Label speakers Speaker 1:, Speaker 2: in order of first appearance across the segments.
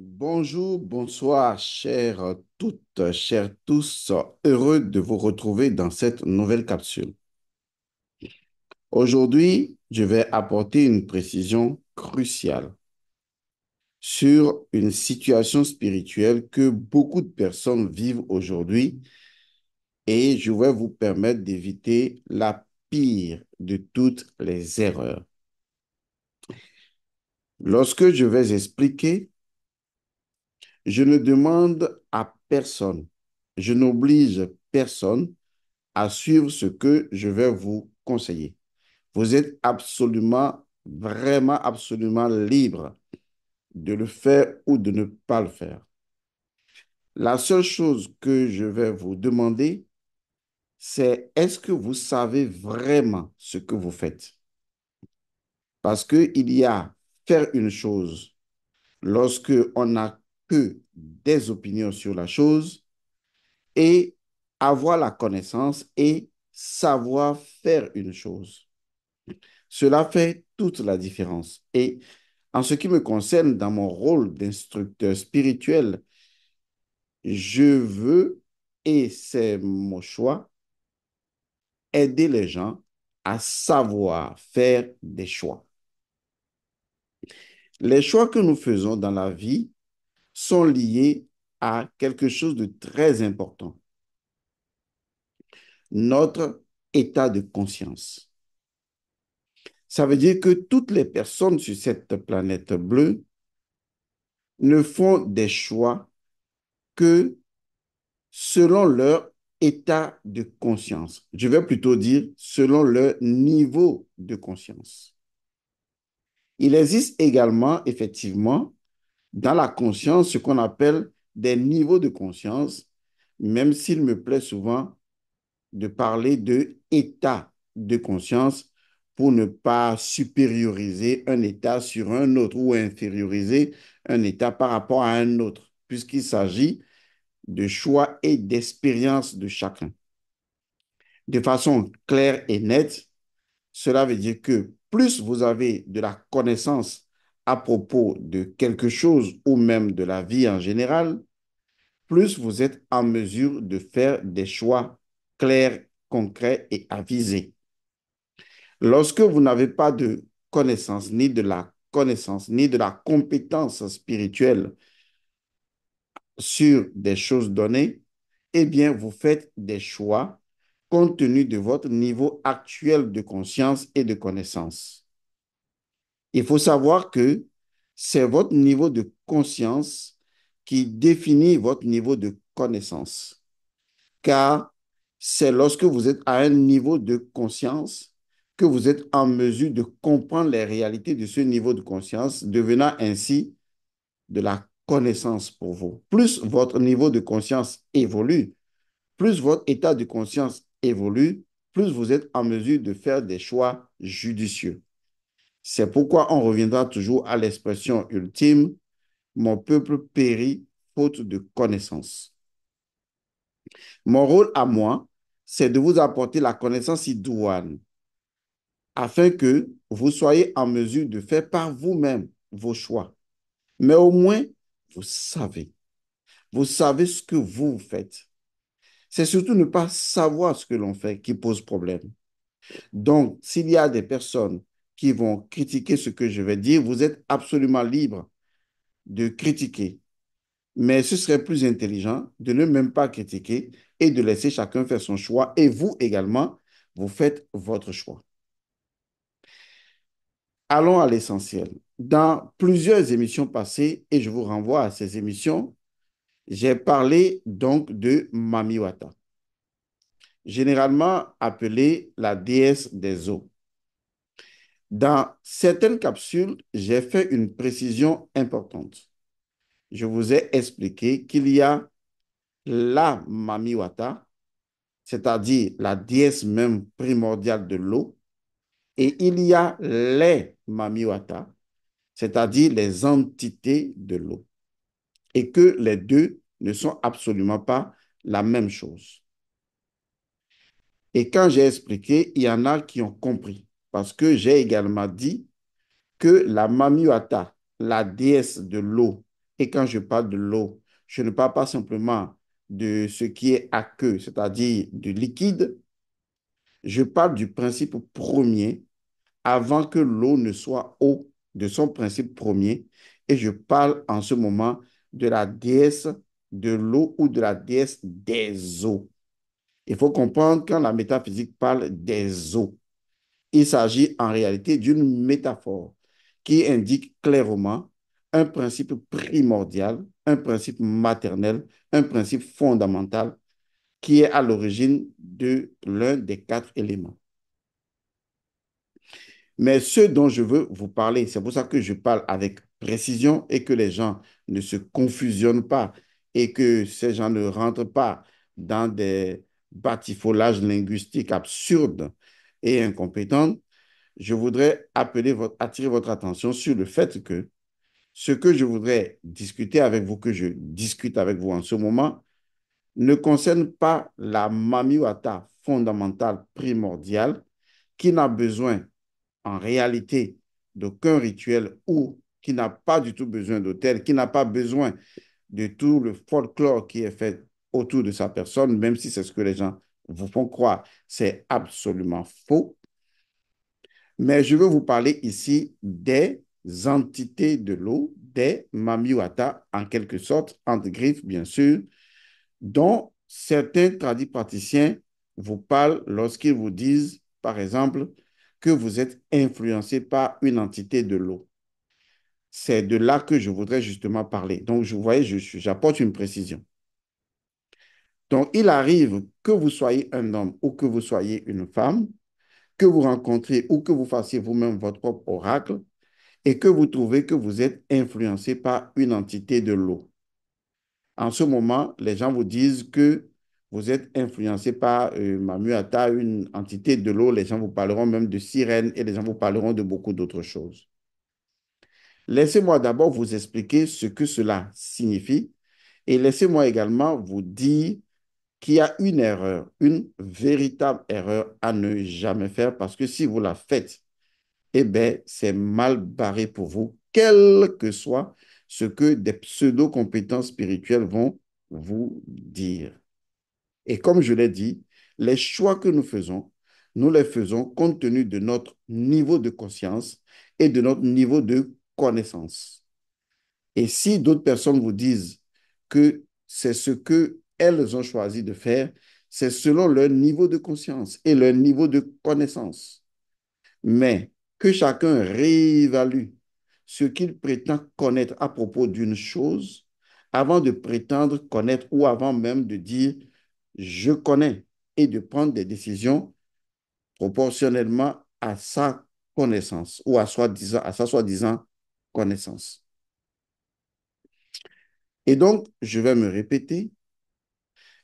Speaker 1: Bonjour, bonsoir, chères toutes, chers tous, heureux de vous retrouver dans cette nouvelle capsule. Aujourd'hui, je vais apporter une précision cruciale sur une situation spirituelle que beaucoup de personnes vivent aujourd'hui et je vais vous permettre d'éviter la pire de toutes les erreurs. Lorsque je vais expliquer, je ne demande à personne, je n'oblige personne à suivre ce que je vais vous conseiller. Vous êtes absolument, vraiment, absolument libre de le faire ou de ne pas le faire. La seule chose que je vais vous demander, c'est est-ce que vous savez vraiment ce que vous faites? Parce qu'il y a faire une chose lorsque on n'a que des opinions sur la chose et avoir la connaissance et savoir faire une chose. Cela fait toute la différence. Et en ce qui me concerne, dans mon rôle d'instructeur spirituel, je veux, et c'est mon choix, aider les gens à savoir faire des choix. Les choix que nous faisons dans la vie sont liés à quelque chose de très important, notre état de conscience. Ça veut dire que toutes les personnes sur cette planète bleue ne font des choix que selon leur état de conscience. Je vais plutôt dire selon leur niveau de conscience. Il existe également, effectivement, dans la conscience, ce qu'on appelle des niveaux de conscience, même s'il me plaît souvent de parler de état de conscience pour ne pas supérioriser un état sur un autre ou inférioriser un état par rapport à un autre, puisqu'il s'agit de choix et d'expérience de chacun. De façon claire et nette, cela veut dire que plus vous avez de la connaissance à propos de quelque chose ou même de la vie en général, plus vous êtes en mesure de faire des choix clairs, concrets et avisés. Lorsque vous n'avez pas de connaissance, ni de la connaissance, ni de la compétence spirituelle sur des choses données, eh bien, vous faites des choix compte tenu de votre niveau actuel de conscience et de connaissance. Il faut savoir que c'est votre niveau de conscience qui définit votre niveau de connaissance, car c'est lorsque vous êtes à un niveau de conscience que vous êtes en mesure de comprendre les réalités de ce niveau de conscience, devenant ainsi de la connaissance pour vous. Plus votre niveau de conscience évolue, plus votre état de conscience évolue, plus vous êtes en mesure de faire des choix judicieux. C'est pourquoi on reviendra toujours à l'expression ultime, mon peuple périt faute de connaissance. Mon rôle à moi, c'est de vous apporter la connaissance idoine afin que vous soyez en mesure de faire par vous-même vos choix. Mais au moins, vous savez. Vous savez ce que vous faites. C'est surtout ne pas savoir ce que l'on fait qui pose problème. Donc, s'il y a des personnes qui vont critiquer ce que je vais dire, vous êtes absolument libre de critiquer. Mais ce serait plus intelligent de ne même pas critiquer et de laisser chacun faire son choix. Et vous également, vous faites votre choix. Allons à l'essentiel. Dans plusieurs émissions passées, et je vous renvoie à ces émissions, j'ai parlé donc de Mamiwata, généralement appelée la déesse des eaux. Dans certaines capsules, j'ai fait une précision importante. Je vous ai expliqué qu'il y a la Mamiwata, c'est-à-dire la déesse même primordiale de l'eau, et il y a les Mamiwata, c'est-à-dire les entités de l'eau, et que les deux ne sont absolument pas la même chose. Et quand j'ai expliqué, il y en a qui ont compris, parce que j'ai également dit que la Mamiwata, la déesse de l'eau, Et quand je parle de l'eau, je ne parle pas simplement de ce qui est aqueux, c'est-à-dire du liquide. Je parle du principe premier avant que l'eau ne soit eau, de son principe premier. Et je parle en ce moment de la déesse de l'eau ou de la déesse des eaux. Il faut comprendre quand la métaphysique parle des eaux, il s'agit en réalité d'une métaphore qui indique clairement un principe primordial, un principe maternel, un principe fondamental qui est à l'origine de l'un des quatre éléments. Mais ce dont je veux vous parler, c'est pour ça que je parle avec précision et que les gens ne se confusionnent pas et que ces gens ne rentrent pas dans des batifolages linguistiques absurdes et incompétents. Je voudrais attirer votre attention sur le fait que ce que je voudrais discuter avec vous, que je discute avec vous en ce moment, ne concerne pas la mamiwata fondamentale primordiale qui n'a besoin en réalité d'aucun rituel ou qui n'a pas du tout besoin d'hôtel, qui n'a pas besoin de tout le folklore qui est fait autour de sa personne, même si c'est ce que les gens vous font croire. C'est absolument faux. Mais je veux vous parler ici des entités de l'eau, des mamiwata, en quelque sorte, entre griffes, bien sûr, dont certains praticiens vous parlent lorsqu'ils vous disent, par exemple, que vous êtes influencé par une entité de l'eau. C'est de là que je voudrais justement parler. Donc, vous voyez, j'apporte une précision. Donc, il arrive que vous soyez un homme ou que vous soyez une femme, que vous rencontrez ou que vous fassiez vous-même votre propre oracle, et que vous trouvez que vous êtes influencé par une entité de l'eau. En ce moment, les gens vous disent que vous êtes influencé par Mamuata, une entité de l'eau. Les gens vous parleront même de sirène et les gens vous parleront de beaucoup d'autres choses. Laissez-moi d'abord vous expliquer ce que cela signifie et laissez-moi également vous dire qu'il y a une erreur, une véritable erreur à ne jamais faire parce que si vous la faites, eh bien, c'est mal barré pour vous, quel que soit ce que des pseudo-compétences spirituelles vont vous dire. Et comme je l'ai dit, les choix que nous les faisons compte tenu de notre niveau de conscience et de notre niveau de connaissance. Et si d'autres personnes vous disent que c'est ce qu'elles ont choisi de faire, c'est selon leur niveau de conscience et leur niveau de connaissance. Mais que chacun réévalue ce qu'il prétend connaître à propos d'une chose avant de prétendre connaître ou avant même de dire je connais et de prendre des décisions proportionnellement à sa connaissance ou à sa soi-disant connaissance. Et donc, je vais me répéter,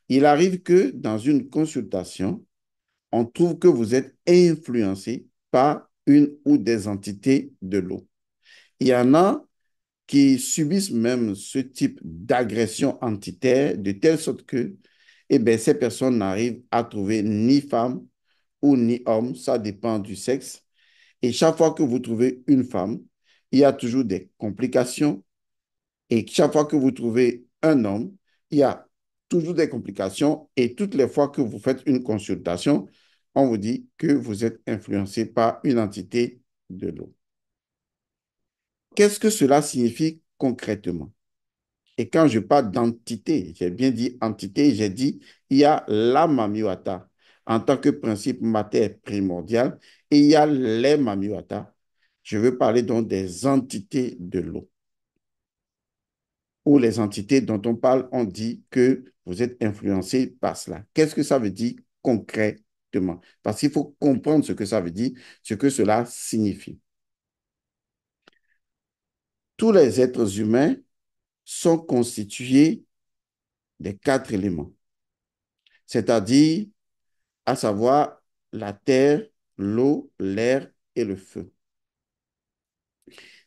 Speaker 1: il arrive que dans une consultation, on trouve que vous êtes influencé par une ou des entités de l'eau. Il y en a qui subissent même ce type d'agression entitaire de telle sorte que eh bien, ces personnes n'arrivent à trouver ni femme ou ni homme, ça dépend du sexe. Et chaque fois que vous trouvez une femme, il y a toujours des complications. Et chaque fois que vous trouvez un homme, il y a toujours des complications. Et toutes les fois que vous faites une consultation, on vous dit que vous êtes influencé par une entité de l'eau. Qu'est-ce que cela signifie concrètement? Et quand je parle d'entité, j'ai bien dit entité, j'ai dit il y a la mamiwata en tant que principe matière primordial et il y a les mamiwata. Je veux parler donc des entités de l'eau ou les entités dont on parle, on dit que vous êtes influencé par cela. Qu'est-ce que ça veut dire concrètement? Parce qu'il faut comprendre ce que ça veut dire, ce que cela signifie. Tous les êtres humains sont constitués des quatre éléments, c'est-à-dire à savoir la terre, l'eau, l'air et le feu.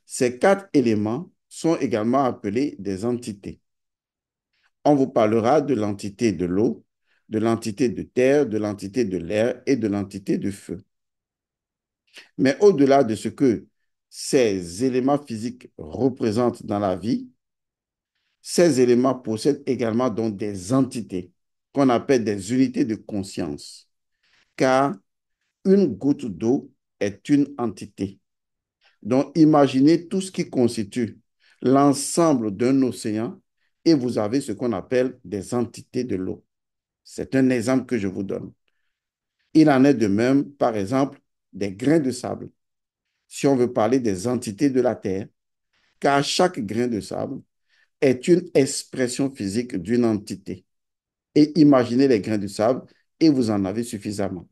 Speaker 1: Ces quatre éléments sont également appelés des entités. On vous parlera de l'entité de l'eau, de l'entité de terre, de l'entité de l'air et de l'entité de feu. Mais au-delà de ce que ces éléments physiques représentent dans la vie, Ces éléments possèdent également donc des entités qu'on appelle des unités de conscience, car une goutte d'eau est une entité. Donc, imaginez tout ce qui constitue l'ensemble d'un océan et vous avez ce qu'on appelle des entités de l'eau. C'est un exemple que je vous donne. Il en est de même, par exemple, des grains de sable. Si on veut parler des entités de la Terre, car chaque grain de sable est une expression physique d'une entité. Et imaginez les grains de sable et vous en avez suffisamment.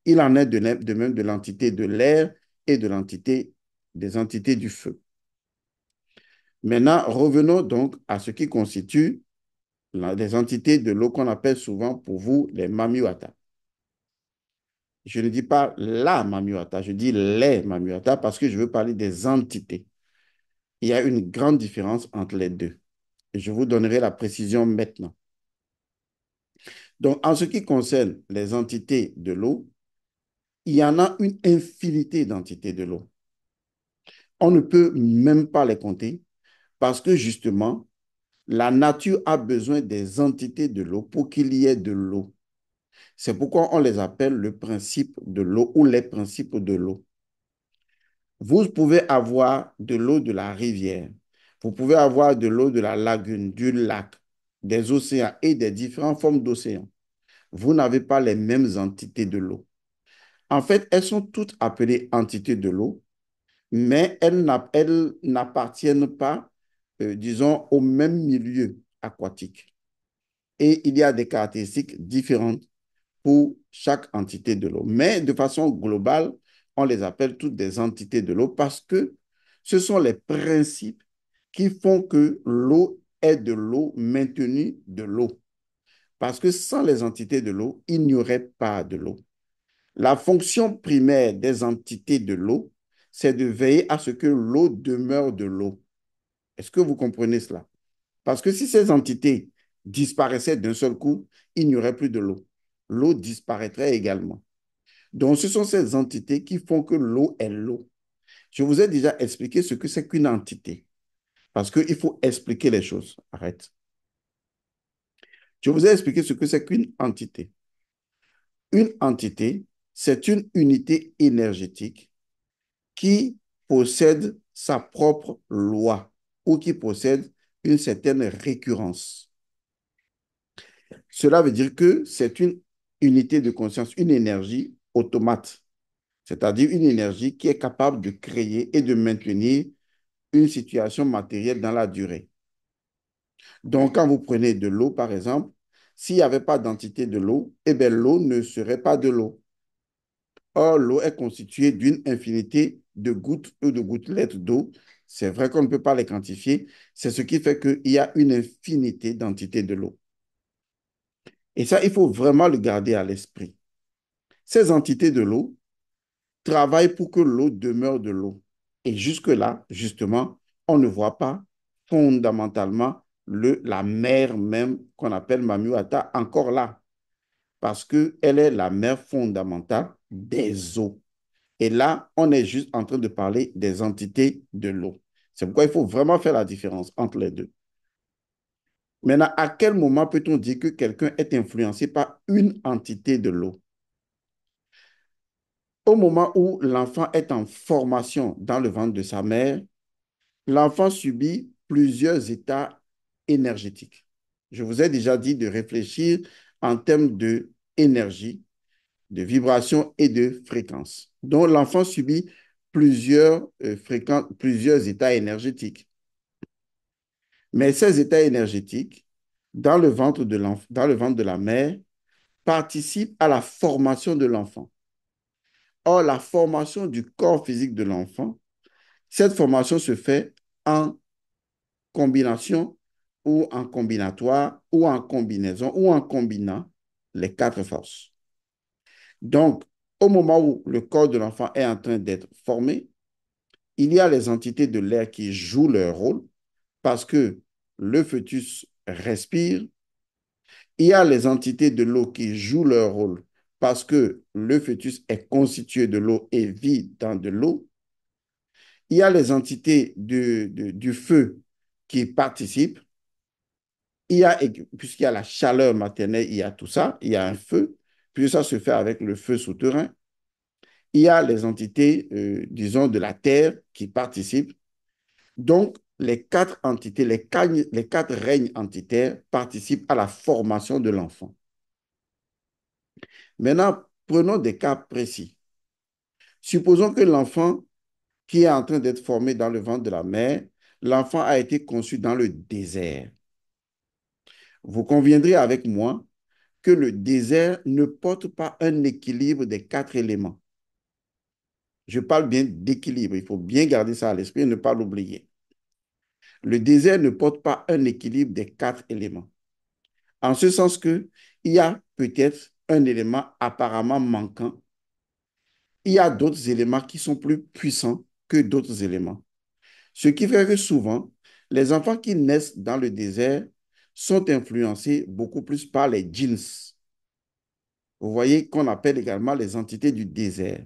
Speaker 1: Il en est de même de l'entité de l'air et de l'entité des entités du feu. Maintenant, revenons donc à ce qui constitue les entités de l'eau qu'on appelle souvent pour vous les Mamiwata. Je ne dis pas la Mamiwata, je dis les Mamiwata parce que je veux parler des entités. Il y a une grande différence entre les deux. Et je vous donnerai la précision maintenant. Donc, en ce qui concerne les entités de l'eau, il y en a une infinité d'entités de l'eau. On ne peut même pas les compter parce que justement, la nature a besoin des entités de l'eau pour qu'il y ait de l'eau. C'est pourquoi on les appelle le principe de l'eau ou les principes de l'eau. Vous pouvez avoir de l'eau de la rivière, vous pouvez avoir de l'eau de la lagune, du lac, des océans et des différentes formes d'océans. Vous n'avez pas les mêmes entités de l'eau. En fait, elles sont toutes appelées entités de l'eau, mais elles n'appartiennent pas, disons, au même milieu aquatique. Et il y a des caractéristiques différentes pour chaque entité de l'eau. Mais de façon globale, on les appelle toutes des entités de l'eau parce que ce sont les principes qui font que l'eau est de l'eau maintenue de l'eau. Parce que sans les entités de l'eau, il n'y aurait pas de l'eau. La fonction primaire des entités de l'eau, c'est de veiller à ce que l'eau demeure de l'eau. Est-ce que vous comprenez cela? Parce que si ces entités disparaissaient d'un seul coup, il n'y aurait plus de l'eau. L'eau disparaîtrait également. Donc, ce sont ces entités qui font que l'eau est l'eau. Je vous ai déjà expliqué ce que c'est qu'une entité. Parce qu'il faut expliquer les choses. Arrête. Je vous ai expliqué ce que c'est qu'une entité. Une entité, c'est une unité énergétique qui possède sa propre loi ou qui possède une certaine récurrence. Cela veut dire que c'est une unité de conscience, une énergie automate, c'est-à-dire une énergie qui est capable de créer et de maintenir une situation matérielle dans la durée. Donc, quand vous prenez de l'eau, par exemple, s'il n'y avait pas d'entité de l'eau, eh bien, l'eau ne serait pas de l'eau. Or, l'eau est constituée d'une infinité de gouttes ou de gouttelettes d'eau. C'est vrai qu'on ne peut pas les quantifier. C'est ce qui fait qu'il y a une infinité d'entités de l'eau. Et ça, il faut vraiment le garder à l'esprit. Ces entités de l'eau travaillent pour que l'eau demeure de l'eau. Et jusque-là, justement, on ne voit pas fondamentalement la mère même qu'on appelle Mamiwata encore là, parce qu'elle est la mère fondamentale des eaux. Et là, on est juste en train de parler des entités de l'eau. C'est pourquoi il faut vraiment faire la différence entre les deux. Maintenant, à quel moment peut-on dire que quelqu'un est influencé par une entité de l'eau? Au moment où l'enfant est en formation dans le ventre de sa mère, l'enfant subit plusieurs états énergétiques. Je vous ai déjà dit de réfléchir en termes de énergie, de vibration et de fréquence. Donc, l'enfant subit plusieurs états énergétiques. Mais ces états énergétiques, dans le ventre de la mère, participent à la formation de l'enfant. Or, la formation du corps physique de l'enfant, cette formation se fait en combination ou en combinatoire ou en combinaison ou en combinant les quatre forces. Donc, au moment où le corps de l'enfant est en train d'être formé, il y a les entités de l'air qui jouent leur rôle parce que le fœtus respire. Il y a les entités de l'eau qui jouent leur rôle parce que le fœtus est constitué de l'eau et vit dans de l'eau. Il y a les entités du feu qui participent. Il y a, puisqu'il y a la chaleur maternelle, il y a tout ça, il y a un feu, puis ça se fait avec le feu souterrain. Il y a les entités, disons, de la Terre qui participent. Donc, les quatre entités, les quatre règnes entitaires participent à la formation de l'enfant. Maintenant, prenons des cas précis. Supposons que l'enfant qui est en train d'être formé dans le ventre de la mère, l'enfant a été conçu dans le désert. Vous conviendrez avec moi que le désert ne porte pas un équilibre des quatre éléments. Je parle bien d'équilibre. Il faut bien garder ça à l'esprit et ne pas l'oublier. Le désert ne porte pas un équilibre des quatre éléments. En ce sens que il y a peut-être un élément apparemment manquant. Il y a d'autres éléments qui sont plus puissants que d'autres éléments. Ce qui fait que souvent, les enfants qui naissent dans le désert sont influencés beaucoup plus par les djinns. Vous voyez qu'on appelle également les entités du désert,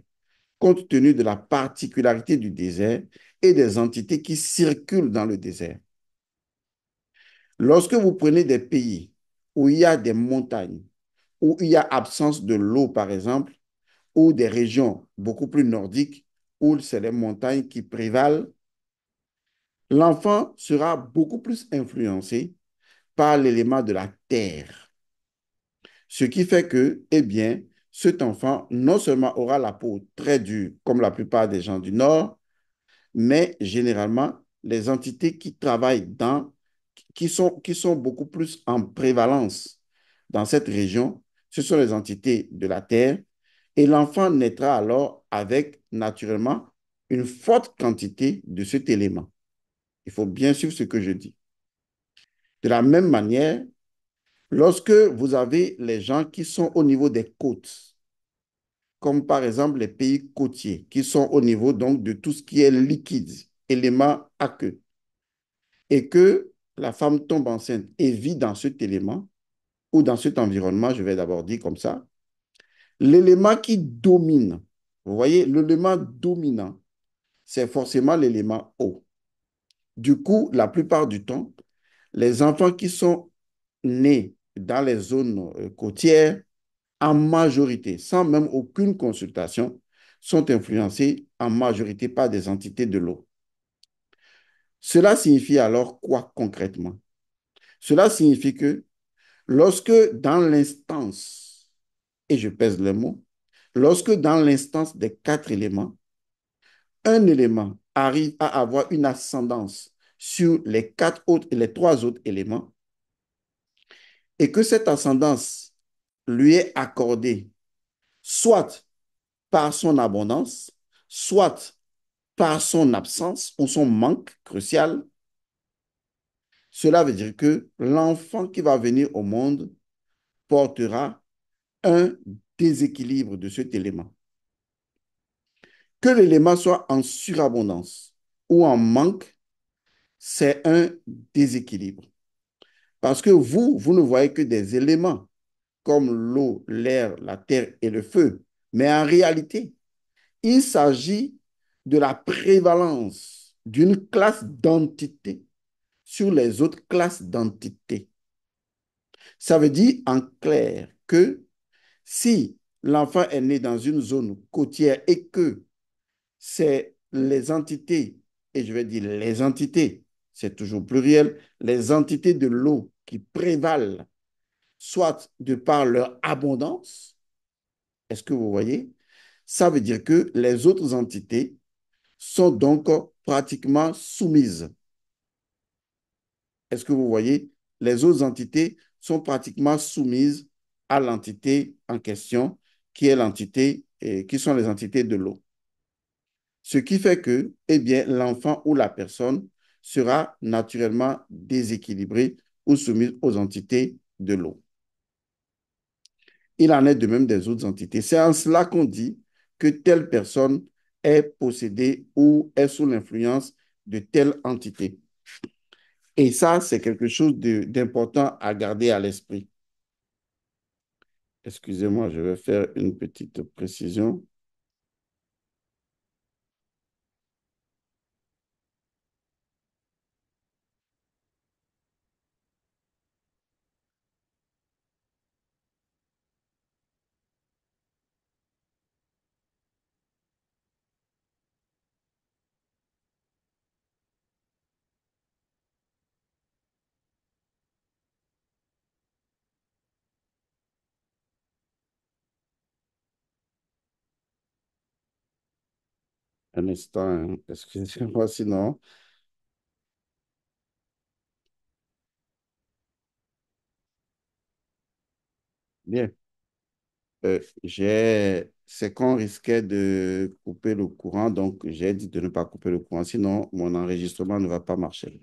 Speaker 1: compte tenu de la particularité du désert et des entités qui circulent dans le désert. Lorsque vous prenez des pays où il y a des montagnes, où il y a absence de l'eau, par exemple, ou des régions beaucoup plus nordiques, où c'est les montagnes qui prévalent, l'enfant sera beaucoup plus influencé par l'élément de la terre. Ce qui fait que, eh bien, cet enfant non seulement aura la peau très dure, comme la plupart des gens du Nord, mais généralement, les entités qui travaillent qui sont beaucoup plus en prévalence dans cette région, ce sont les entités de la terre. Et l'enfant naîtra alors avec, naturellement, une forte quantité de cet élément. Il faut bien suivre ce que je dis. De la même manière, lorsque vous avez les gens qui sont au niveau des côtes, comme par exemple les pays côtiers, qui sont au niveau donc de tout ce qui est liquide, élément aqueux, et que la femme tombe enceinte et vit dans cet élément ou dans cet environnement, je vais d'abord dire comme ça, l'élément qui domine, vous voyez, l'élément dominant, c'est forcément l'élément eau. Du coup, la plupart du temps, les enfants qui sont nés dans les zones côtières, en majorité, sans même aucune consultation, sont influencés en majorité par des entités de l'eau. Cela signifie alors quoi concrètement? Cela signifie que lorsque dans l'instance, et je pèse le mot, lorsque dans l'instance des quatre éléments, un élément arrive à avoir une ascendance sur les quatre autres et les trois autres éléments, et que cette ascendance lui est accordée soit par son abondance, soit par son absence ou son manque crucial, cela veut dire que l'enfant qui va venir au monde portera un déséquilibre de cet élément. Que l'élément soit en surabondance ou en manque, c'est un déséquilibre. Parce que vous ne voyez que des éléments comme l'eau, l'air, la terre et le feu. Mais en réalité, il s'agit de la prévalence d'une classe d'entités sur les autres classes d'entités. Ça veut dire en clair que si l'enfant est né dans une zone côtière et que c'est les entités, et je vais dire les entités, c'est toujours pluriel, les entités de l'eau qui prévalent, soit de par leur abondance, est-ce que vous voyez? Ça veut dire que les autres entités sont donc pratiquement soumises. Est-ce que vous voyez? Les autres entités sont pratiquement soumises à l'entité en question, qui est l'entité, qui sont les entités de l'eau. Ce qui fait que, eh bien, l'enfant ou la personne sera naturellement déséquilibré ou soumis aux entités de l'eau. Il en est de même des autres entités. C'est en cela qu'on dit que telle personne est possédée ou est sous l'influence de telle entité. Et ça, c'est quelque chose d'important à garder à l'esprit. Excusez-moi, je vais faire une petite précision. Un instant, hein. Excusez-moi, sinon. Bien. C'est qu'on risquait de couper le courant, donc j'ai dit de ne pas couper le courant, sinon mon enregistrement ne va pas marcher.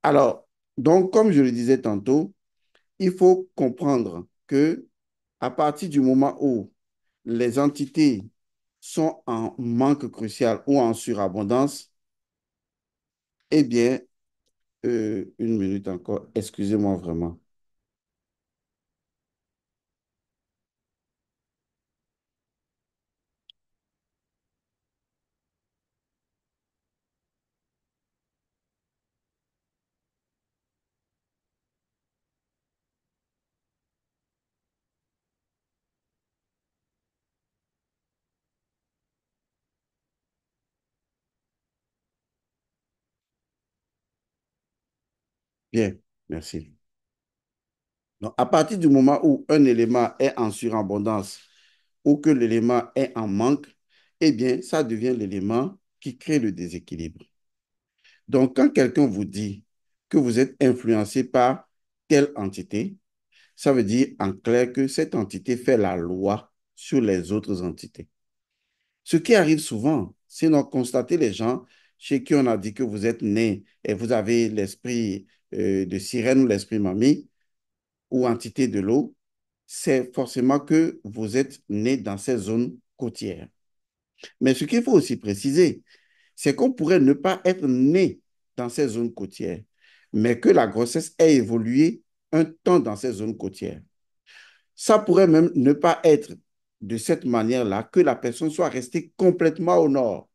Speaker 1: Alors, donc, comme je le disais tantôt, il faut comprendre que à partir du moment où les entités sont en manque crucial ou en surabondance, eh bien, une minute encore, excusez-moi vraiment. Bien, merci. Donc, à partir du moment où un élément est en surabondance ou que l'élément est en manque, eh bien, ça devient l'élément qui crée le déséquilibre. Donc, quand quelqu'un vous dit que vous êtes influencé par telle entité, ça veut dire en clair que cette entité fait la loi sur les autres entités. Ce qui arrive souvent, c'est de constater les gens chez qui on a dit que vous êtes né et vous avez l'esprit de sirène ou l'esprit mamie ou entité de l'eau, c'est forcément que vous êtes né dans ces zones côtières. Mais ce qu'il faut aussi préciser, c'est qu'on pourrait ne pas être né dans ces zones côtières, mais que la grossesse ait évolué un temps dans ces zones côtières. Ça pourrait même ne pas être de cette manière-là que la personne soit restée complètement au nord,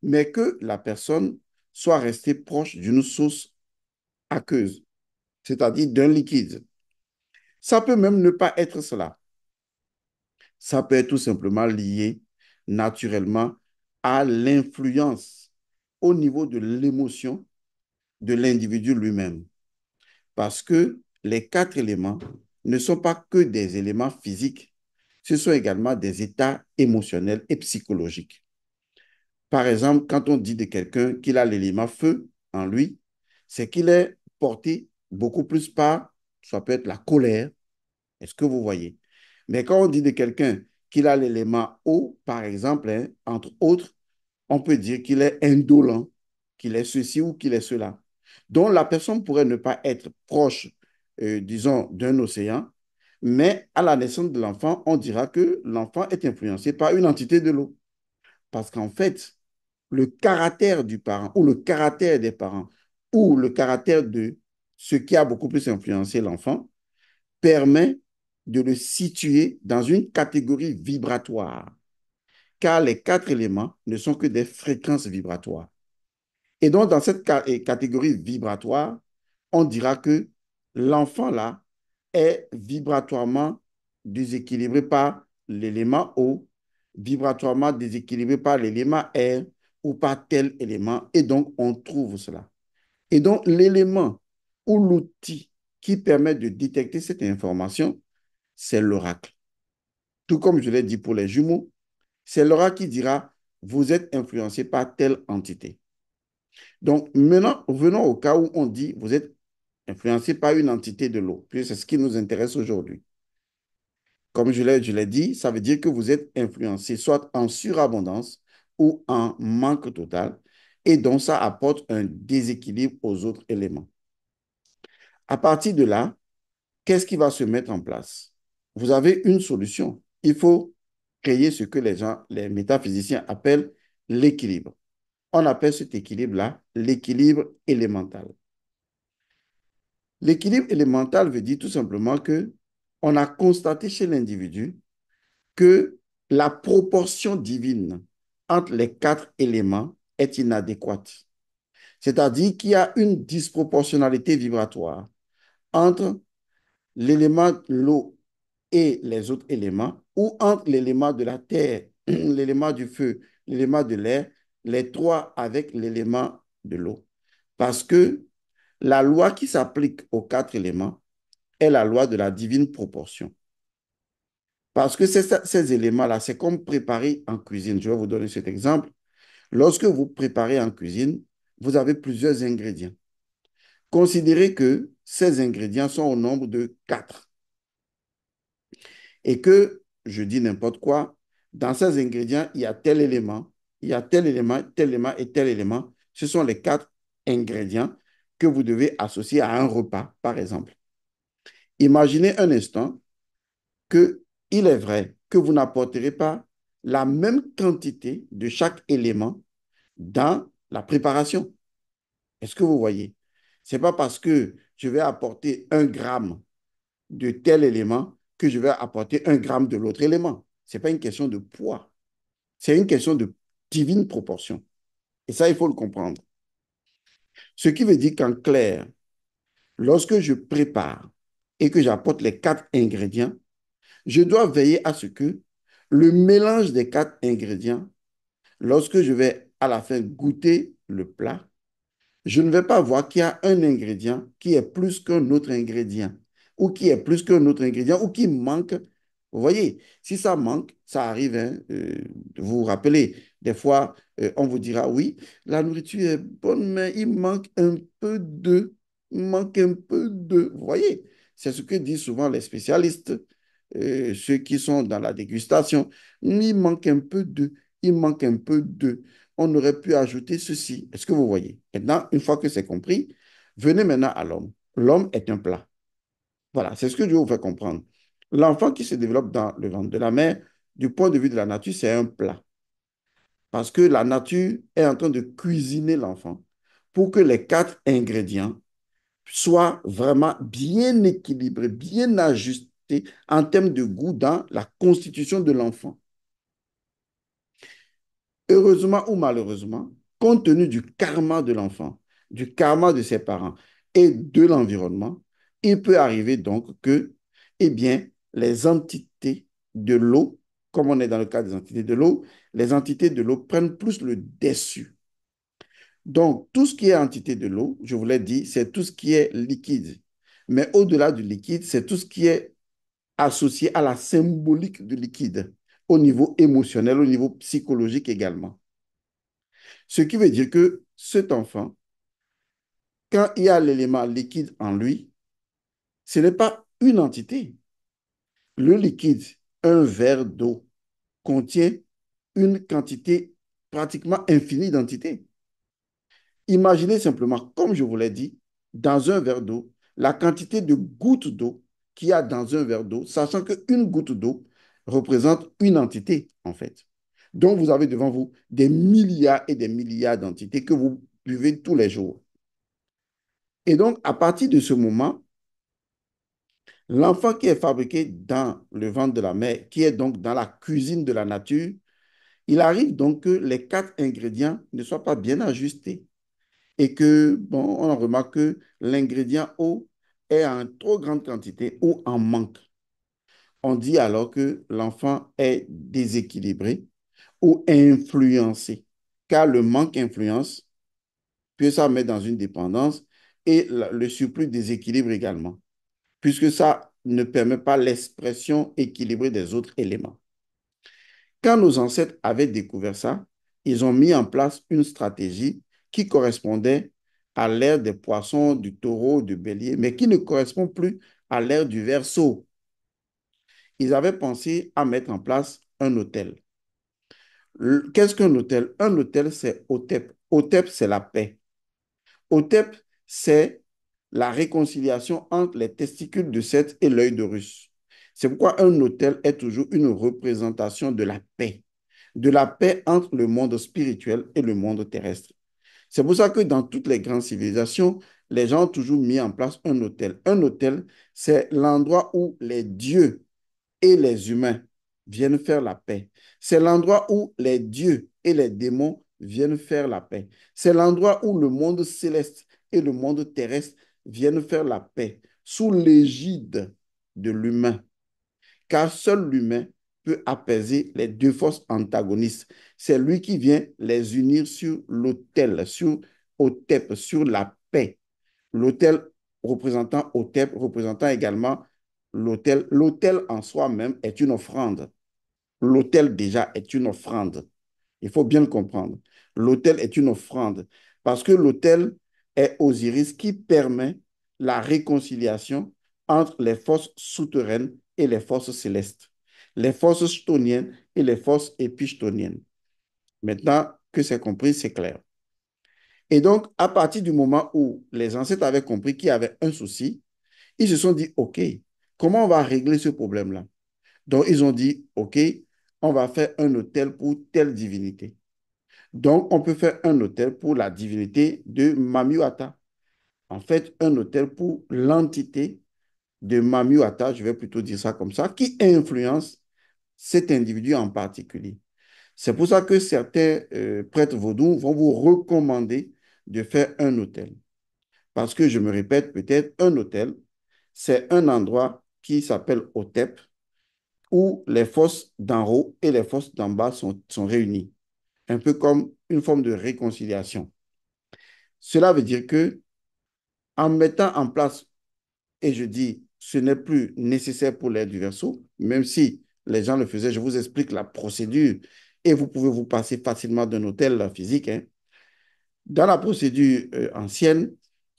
Speaker 1: mais que la personne soit restée proche d'une source aqueuse, c'est-à-dire d'un liquide. Ça peut même ne pas être cela. Ça peut être tout simplement lié naturellement à l'influence au niveau de l'émotion de l'individu lui-même. Parce que les quatre éléments ne sont pas que des éléments physiques, ce sont également des états émotionnels et psychologiques. Par exemple, quand on dit de quelqu'un qu'il a l'élément feu en lui, c'est qu'il est porté beaucoup plus par, ça peut être la colère, est-ce que vous voyez? Mais quand on dit de quelqu'un qu'il a l'élément eau, par exemple, hein, entre autres, on peut dire qu'il est indolent, qu'il est ceci ou qu'il est cela. Donc, la personne pourrait ne pas être proche, disons, d'un océan, mais à la naissance de l'enfant, on dira que l'enfant est influencé par une entité de l'eau. Parce qu'en fait, le caractère du parent ou le caractère des parents ou le caractère de ce qui a beaucoup plus influencé l'enfant permet de le situer dans une catégorie vibratoire, car les quatre éléments ne sont que des fréquences vibratoires. Et donc, dans cette catégorie vibratoire, on dira que l'enfant là est vibratoirement déséquilibré par l'élément eau, vibratoirement déséquilibré par l'élément air ou par tel élément. Et donc, on trouve cela. Et donc, l'élément ou l'outil qui permet de détecter cette information, c'est l'oracle. Tout comme je l'ai dit pour les jumeaux, c'est l'oracle qui dira, vous êtes influencé par telle entité. Donc, maintenant, venons au cas où on dit, vous êtes influencé par une entité de l'eau, puis c'est ce qui nous intéresse aujourd'hui. Comme je l'ai dit, ça veut dire que vous êtes influencé soit en surabondance ou en manque total, et donc ça apporte un déséquilibre aux autres éléments. À partir de là, qu'est-ce qui va se mettre en place? Vous avez une solution. Il faut créer ce que les gens, les métaphysiciens appellent l'équilibre. On appelle cet équilibre-là l'équilibre élémental. L'équilibre élémental veut dire tout simplement que on a constaté chez l'individu que la proportion divine entre les quatre éléments est inadéquate. C'est-à-dire qu'il y a une disproportionnalité vibratoire entre l'élément l'eau et les autres éléments, ou entre l'élément de la terre, l'élément du feu, l'élément de l'air, les trois avec l'élément de l'eau. Parce que la loi qui s'applique aux quatre éléments est la loi de la divine proportion. Parce que ces éléments-là, c'est comme préparer en cuisine. Je vais vous donner cet exemple. Lorsque vous préparez en cuisine, vous avez plusieurs ingrédients. Considérez que ces ingrédients sont au nombre de 4 et que, je dis n'importe quoi, dans ces ingrédients, il y a tel élément, il y a tel élément, tel élément et tel élément. Ce sont les 4 ingrédients que vous devez associer à un repas, par exemple. Imaginez un instant que il est vrai que vous n'apporterez pas la même quantité de chaque élément dans la préparation. Est-ce que vous voyez? Ce n'est pas parce que je vais apporter 1 gramme de tel élément que je vais apporter 1 gramme de l'autre élément. Ce n'est pas une question de poids. C'est une question de divine proportion. Et ça, il faut le comprendre. Ce qui veut dire qu'en clair, lorsque je prépare et que j'apporte les 4 ingrédients, je dois veiller à ce que le mélange des 4 ingrédients, lorsque je vais à la fin goûter le plat, je ne vais pas voir qu'il y a un ingrédient qui est plus qu'un autre ingrédient, ou qui est plus qu'un autre ingrédient, ou qui manque. Vous voyez, si ça manque, ça arrive, hein, vous vous rappelez, des fois, on vous dira, oui, la nourriture est bonne, mais il manque un peu de, il manque un peu de. Vous voyez, c'est ce que disent souvent les spécialistes, ceux qui sont dans la dégustation. Il manque un peu de, il manque un peu de, on aurait pu ajouter ceci. Est-ce que vous voyez? Maintenant, une fois que c'est compris, venez maintenant à l'homme. L'homme est un plat. Voilà, c'est ce que je vais vous faire comprendre. L'enfant qui se développe dans le ventre de la mère, du point de vue de la nature, c'est un plat. Parce que la nature est en train de cuisiner l'enfant pour que les 4 ingrédients soient vraiment bien équilibrés, bien ajustés en termes de goût dans la constitution de l'enfant. Heureusement ou malheureusement, compte tenu du karma de l'enfant, du karma de ses parents et de l'environnement, il peut arriver donc que, eh bien, les entités de l'eau, comme on est dans le cas des entités de l'eau, les entités de l'eau prennent plus le dessus. Donc, tout ce qui est entité de l'eau, je vous l'ai dit, c'est tout ce qui est liquide. Mais au-delà du liquide, c'est tout ce qui est associé à la symbolique du liquide, au niveau émotionnel, au niveau psychologique également. Ce qui veut dire que cet enfant, quand il y a l'élément liquide en lui, ce n'est pas une entité. Le liquide, un verre d'eau, contient une quantité pratiquement infinie d'entités. Imaginez simplement, comme je vous l'ai dit, dans un verre d'eau, la quantité de gouttes d'eau qu'il y a dans un verre d'eau, sachant qu'une goutte d'eau représente une entité, en fait. Donc, vous avez devant vous des milliards et des milliards d'entités que vous buvez tous les jours. Et donc, à partir de ce moment, l'enfant qui est fabriqué dans le ventre de la mère, qui est donc dans la cuisine de la nature, il arrive donc que les 4 ingrédients ne soient pas bien ajustés et que, bon, on remarque que l'ingrédient eau est en trop grande quantité ou en manque. On dit alors que l'enfant est déséquilibré ou influencé, car le manque influence peut ça mettre dans une dépendance et le surplus déséquilibre également, puisque ça ne permet pas l'expression équilibrée des autres éléments. Quand nos ancêtres avaient découvert ça, ils ont mis en place une stratégie qui correspondait à l'ère des poissons, du taureau, du bélier, mais qui ne correspond plus à l'ère du Verseau. Ils avaient pensé à mettre en place un hôtel. Qu'est-ce qu'un hôtel? Un hôtel, c'est Hotep. Hotep, c'est la paix. Hotep, c'est la réconciliation entre les testicules de Seth et l'œil de Russe. C'est pourquoi un autel est toujours une représentation de la paix entre le monde spirituel et le monde terrestre. C'est pour ça que dans toutes les grandes civilisations, les gens ont toujours mis en place un autel. Un autel, c'est l'endroit où les dieux et les humains viennent faire la paix. C'est l'endroit où les dieux et les démons viennent faire la paix. C'est l'endroit où le monde céleste et le monde terrestre viennent faire la paix sous l'égide de l'humain. Car seul l'humain peut apaiser les 2 forces antagonistes. C'est lui qui vient les unir sur l'autel, sur Otep, sur la paix. L'autel représentant Otep, représentant également L'autel en soi-même est une offrande. L'autel déjà est une offrande. Il faut bien le comprendre. L'autel est une offrande parce que l'autel est Osiris qui permet la réconciliation entre les forces souterraines et les forces célestes, les forces chtoniennes et les forces épichtoniennes. Maintenant que c'est compris, c'est clair. Et donc, à partir du moment où les ancêtres avaient compris qu'il y avait un souci, ils se sont dit, OK, comment on va régler ce problème-là? Donc, ils ont dit, OK, on va faire un autel pour telle divinité. Donc, on peut faire un autel pour la divinité de Mamiwata. En fait, un autel pour l'entité de Mamiwata, je vais plutôt dire ça comme ça, qui influence cet individu en particulier. C'est pour ça que certains prêtres vaudous vont vous recommander de faire un autel. Parce que, je me répète peut-être, un autel, c'est un endroit qui s'appelle Otep, où les forces d'en haut et les forces d'en bas sont réunies, un peu comme une forme de réconciliation. Cela veut dire que en mettant en place, et je dis, ce n'est plus nécessaire pour l'aide du verso, même si les gens le faisaient, je vous explique la procédure et vous pouvez vous passer facilement d'un hôtel physique, hein. Dans la procédure ancienne,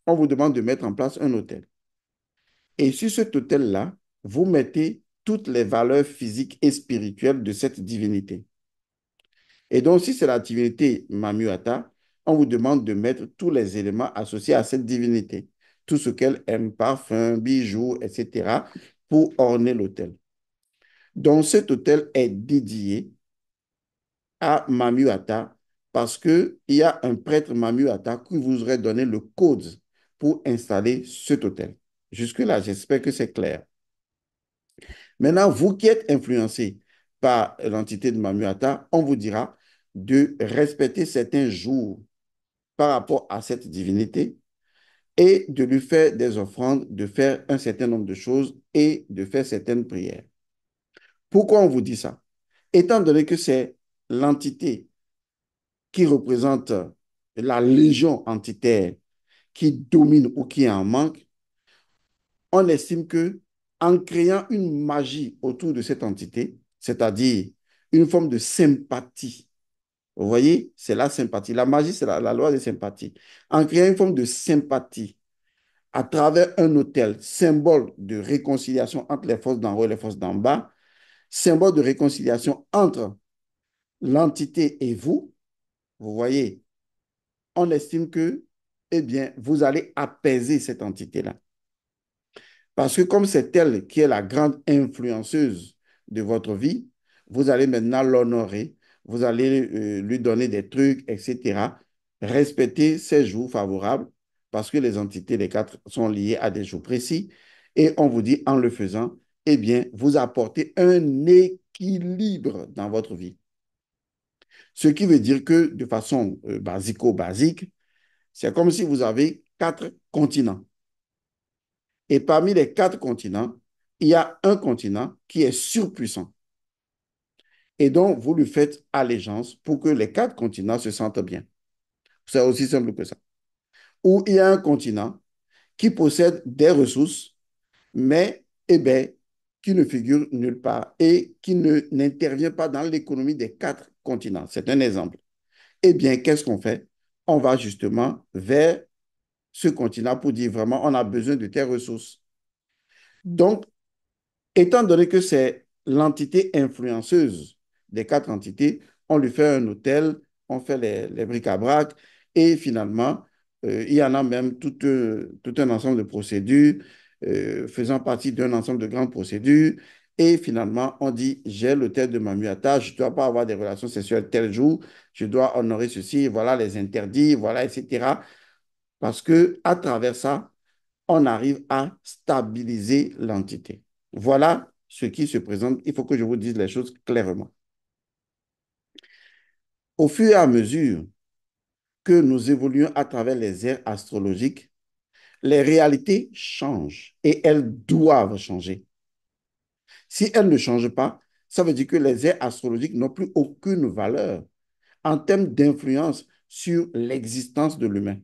Speaker 1: on vous demande de mettre en place un hôtel. Et sur cet hôtel-là, vous mettez toutes les valeurs physiques et spirituelles de cette divinité. Et donc, si c'est la divinité Mamuata, on vous demande de mettre tous les éléments associés à cette divinité. Tout ce qu'elle aime, parfum, bijoux, etc., pour orner l'autel. Donc, cet autel est dédié à Mamuata parce qu'il y a un prêtre Mamuata qui vous aurait donné le code pour installer cet autel. Jusque-là, j'espère que c'est clair. Maintenant, vous qui êtes influencé par l'entité de Mamuata, on vous dira de respecter certains jours par rapport à cette divinité et de lui faire des offrandes, de faire un certain nombre de choses et de faire certaines prières. Pourquoi on vous dit ça? Étant donné que c'est l'entité qui représente la légion entitaire qui domine ou qui en manque, on estime que en créant une magie autour de cette entité, c'est-à-dire une forme de sympathie. Vous voyez, c'est la sympathie. La magie, c'est la loi de sympathie. En créant une forme de sympathie à travers un autel, symbole de réconciliation entre les forces d'en haut et les forces d'en bas, symbole de réconciliation entre l'entité et vous, vous voyez, on estime que, eh bien, vous allez apaiser cette entité-là. Parce que comme c'est elle qui est la grande influenceuse de votre vie, vous allez maintenant l'honorer, vous allez lui donner des trucs, etc. Respecter ses jours favorables parce que les entités, les quatre, sont liées à des jours précis. Et on vous dit, en le faisant, eh bien, vous apportez un équilibre dans votre vie. Ce qui veut dire que de façon basico-basique, c'est comme si vous avez quatre continents. Et parmi les quatre continents, il y a un continent qui est surpuissant. Et donc, vous lui faites allégeance pour que les quatre continents se sentent bien. C'est aussi simple que ça. Ou il y a un continent qui possède des ressources, mais eh bien, qui ne figure nulle part et qui n'intervient pas dans l'économie des quatre continents. C'est un exemple. Eh bien, qu'est-ce qu'on fait? On va justement vers ce continent pour dire vraiment, on a besoin de tes ressources. Donc, étant donné que c'est l'entité influenceuse des quatre entités, on lui fait un hôtel, on fait les bric-à-brac et finalement, il y en a même tout un ensemble de procédures faisant partie d'un ensemble de grandes procédures. Et finalement, on dit, j'ai l'hôtel de Mamuata, je ne dois pas avoir des relations sexuelles tel jour, je dois honorer ceci, voilà les interdits, voilà, etc. Parce que à travers ça, on arrive à stabiliser l'entité. Voilà ce qui se présente. Il faut que je vous dise les choses clairement. Au fur et à mesure que nous évoluons à travers les ères astrologiques, les réalités changent et elles doivent changer. Si elles ne changent pas, ça veut dire que les ères astrologiques n'ont plus aucune valeur en termes d'influence sur l'existence de l'humain.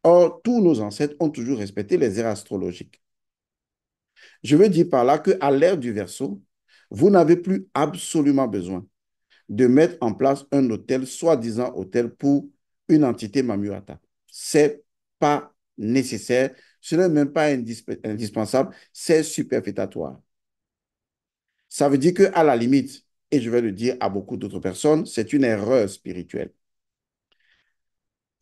Speaker 1: Or, tous nos ancêtres ont toujours respecté les ères astrologiques. Je veux dire par là qu'à l'ère du Verseau, vous n'avez plus absolument besoin de mettre en place un hôtel, soi-disant hôtel pour une entité Mamuata. Ce n'est pas nécessaire, ce n'est même pas indispensable, c'est superfétatoire. Ça veut dire qu'à la limite, et je vais le dire à beaucoup d'autres personnes, c'est une erreur spirituelle.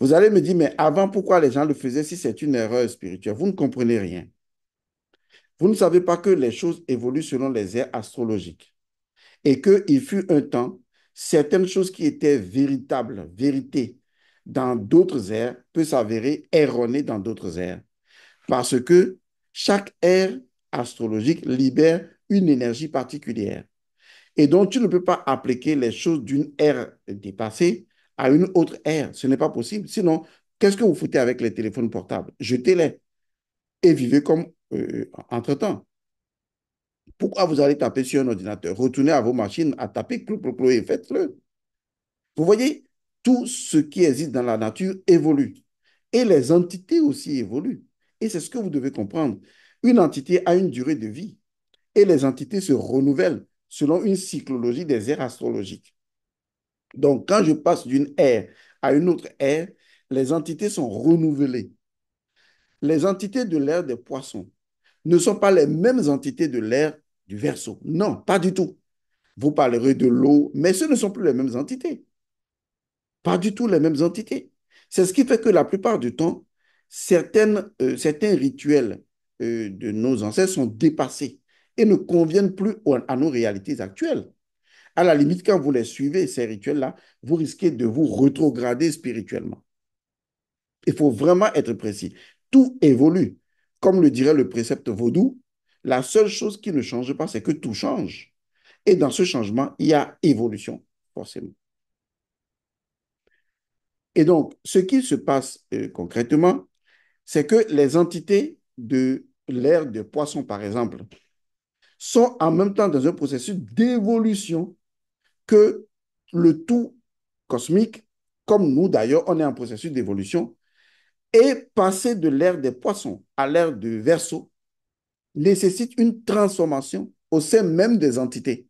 Speaker 1: Vous allez me dire, mais avant, pourquoi les gens le faisaient si c'est une erreur spirituelle? Vous ne comprenez rien. Vous ne savez pas que les choses évoluent selon les ères astrologiques et qu'il fut un temps, certaines choses qui étaient véritables, vérité, dans d'autres ères, peut s'avérer erronées dans d'autres ères. Parce que chaque ère astrologique libère une énergie particulière. Et donc, tu ne peux pas appliquer les choses d'une ère dépassée à une autre ère. Ce n'est pas possible. Sinon, qu'est-ce que vous foutez avec les téléphones portables? Jetez-les et vivez comme entre-temps. Pourquoi vous allez taper sur un ordinateur? Retournez à vos machines à taper, clou, clou, clou, et faites-le. Vous voyez, tout ce qui existe dans la nature évolue. Et les entités aussi évoluent. Et c'est ce que vous devez comprendre. Une entité a une durée de vie. Et les entités se renouvellent selon une cyclologie des ères astrologiques. Donc, quand je passe d'une ère à une autre ère, les entités sont renouvelées. Les entités de l'ère des poissons ne sont pas les mêmes entités de l'ère du Verseau. Non, pas du tout. Vous parlerez de l'eau, mais ce ne sont plus les mêmes entités. Pas du tout les mêmes entités. C'est ce qui fait que la plupart du temps, certains rituels de nos ancêtres sont dépassés et ne conviennent plus à nos réalités actuelles. À la limite, quand vous les suivez, ces rituels-là, vous risquez de vous rétrograder spirituellement. Il faut vraiment être précis. Tout évolue. Comme le dirait le précepte vaudou, la seule chose qui ne change pas, c'est que tout change. Et dans ce changement, il y a évolution, forcément. Et donc, ce qui se passe concrètement, c'est que les entités de l'ère de poisson, par exemple, sont en même temps dans un processus d'évolution que le tout cosmique, comme nous d'ailleurs, on est en processus d'évolution, et passer de l'ère des poissons à l'ère du Verseau nécessite une transformation au sein même des entités.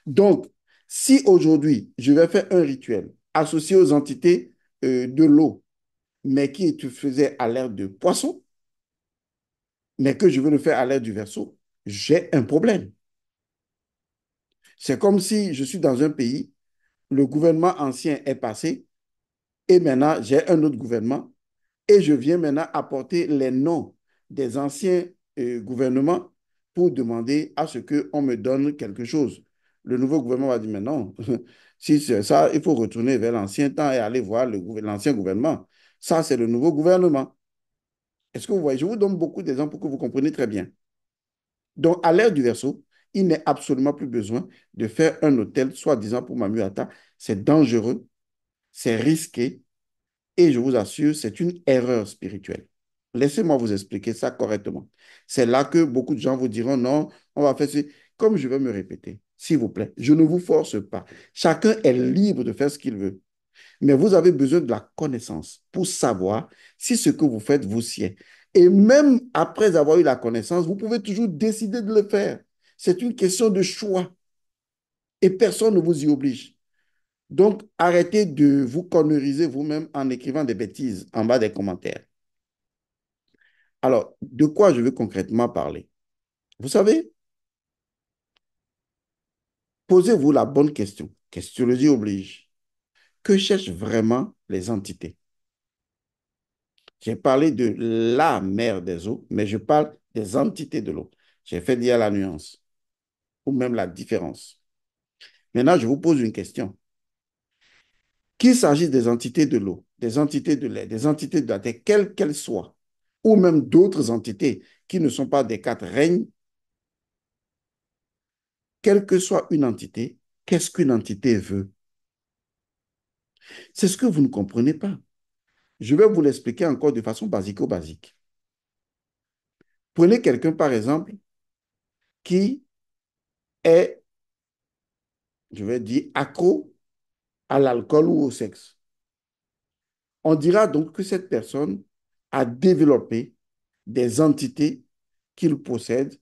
Speaker 1: Donc, si aujourd'hui, je vais faire un rituel associé aux entités de l'eau, mais qui te faisait à l'ère de poisson, mais que je veux le faire à l'ère du Verseau, j'ai un problème. C'est comme si je suis dans un pays, le gouvernement ancien est passé, et maintenant j'ai un autre gouvernement, et je viens maintenant apporter les noms des anciens gouvernements pour demander à ce qu'on me donne quelque chose. Le nouveau gouvernement va dire, mais non, si c'est ça, il faut retourner vers l'ancien temps et aller voir l'ancien gouvernement. Ça, c'est le nouveau gouvernement. Est-ce que vous voyez? Je vous donne beaucoup d'exemples pour que vous compreniez très bien. Donc, à l'ère du Verseau, il n'est absolument plus besoin de faire un hôtel, soi-disant pour Mamuata. C'est dangereux, c'est risqué, et je vous assure, c'est une erreur spirituelle. Laissez-moi vous expliquer ça correctement. C'est là que beaucoup de gens vous diront, non, on va faire ce... Comme je vais me répéter, s'il vous plaît, je ne vous force pas. Chacun est libre de faire ce qu'il veut. Mais vous avez besoin de la connaissance pour savoir si ce que vous faites vous sied. Et même après avoir eu la connaissance, vous pouvez toujours décider de le faire. C'est une question de choix et personne ne vous y oblige. Donc, arrêtez de vous conneuriser vous-même en écrivant des bêtises en bas des commentaires. Alors, de quoi je veux concrètement parler? Vous savez, posez-vous la bonne question. Questionologie oblige. Que cherchent vraiment les entités? J'ai parlé de la mer des eaux, mais je parle des entités de l'eau. J'ai fait dire la nuance ou même la différence. Maintenant, je vous pose une question. Qu'il s'agisse des entités de l'eau, des entités de l'air, des entités de la terre, quelles qu'elles soient, ou même d'autres entités qui ne sont pas des quatre règnes, quelle que soit une entité, qu'est-ce qu'une entité veut? C'est ce que vous ne comprenez pas. Je vais vous l'expliquer encore de façon basico-basique. Prenez quelqu'un, par exemple, qui est, je vais dire, accro à l'alcool ou au sexe. On dira donc que cette personne a développé des entités qu'il possède.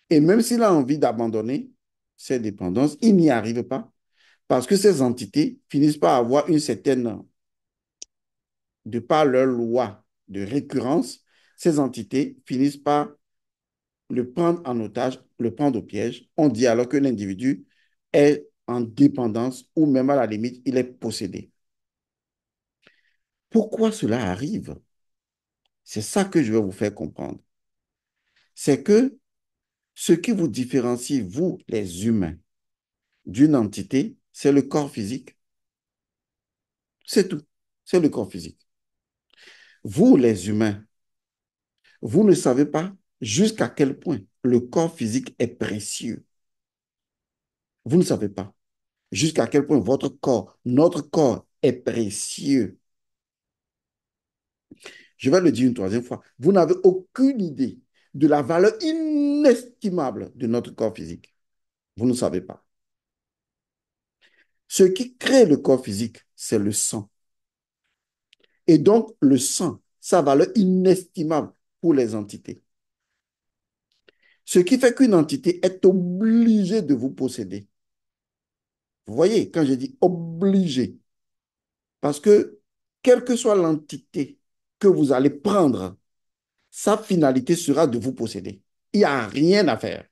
Speaker 1: Et même s'il a envie d'abandonner ses dépendances, il n'y arrive pas parce que ces entités finissent par avoir une certaine, de par leur loi de récurrence, ces entités finissent par le prendre en otage, le prendre au piège. On dit alors que l'individu est en dépendance ou même à la limite, il est possédé. Pourquoi cela arrive? C'est ça que je vais vous faire comprendre. C'est que ce qui vous différencie, vous, les humains, d'une entité, c'est le corps physique. C'est tout. C'est le corps physique. Vous, les humains, vous ne savez pas jusqu'à quel point le corps physique est précieux. Vous ne savez pas jusqu'à quel point votre corps, notre corps est précieux. Je vais le dire une troisième fois. Vous n'avez aucune idée de la valeur inestimable de notre corps physique. Vous ne savez pas. Ce qui crée le corps physique, c'est le sang. Et donc, le sang, sa valeur inestimable pour les entités. Ce qui fait qu'une entité est obligée de vous posséder. Vous voyez, quand je dis obligé, parce que quelle que soit l'entité que vous allez prendre, sa finalité sera de vous posséder. Il n'y a rien à faire.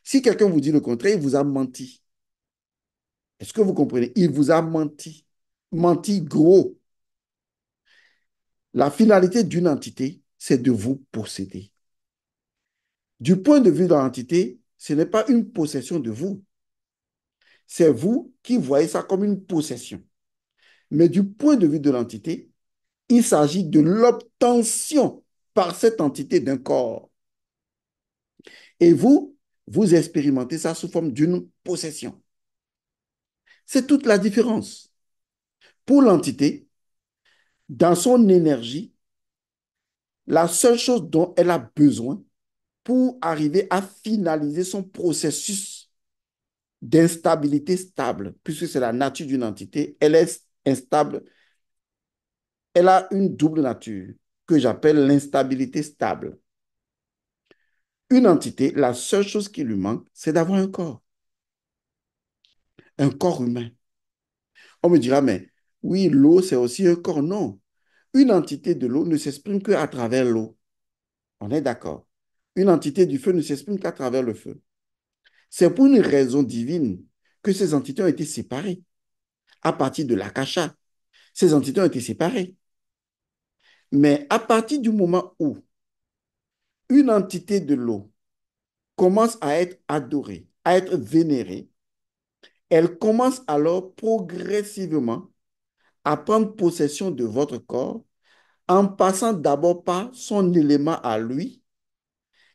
Speaker 1: Si quelqu'un vous dit le contraire, il vous a menti. Est-ce que vous comprenez? Il vous a menti. Menti gros. La finalité d'une entité, c'est de vous posséder. Du point de vue de l'entité, ce n'est pas une possession de vous. C'est vous qui voyez ça comme une possession. Mais du point de vue de l'entité, il s'agit de l'obtention par cette entité d'un corps. Et vous, vous expérimentez ça sous forme d'une possession. C'est toute la différence. Pour l'entité, dans son énergie, la seule chose dont elle a besoin pour arriver à finaliser son processus d'instabilité stable, puisque c'est la nature d'une entité, elle est instable, elle a une double nature que j'appelle l'instabilité stable. Une entité, la seule chose qui lui manque, c'est d'avoir un corps humain. On me dira, mais oui, l'eau, c'est aussi un corps. Non. Une entité de l'eau ne s'exprime qu'à travers l'eau. On est d'accord. Une entité du feu ne s'exprime qu'à travers le feu. C'est pour une raison divine que ces entités ont été séparées. À partir de l'akasha, ces entités ont été séparées. Mais à partir du moment où une entité de l'eau commence à être adorée, à être vénérée, elle commence alors progressivement à prendre possession de votre corps en passant d'abord par son élément à lui.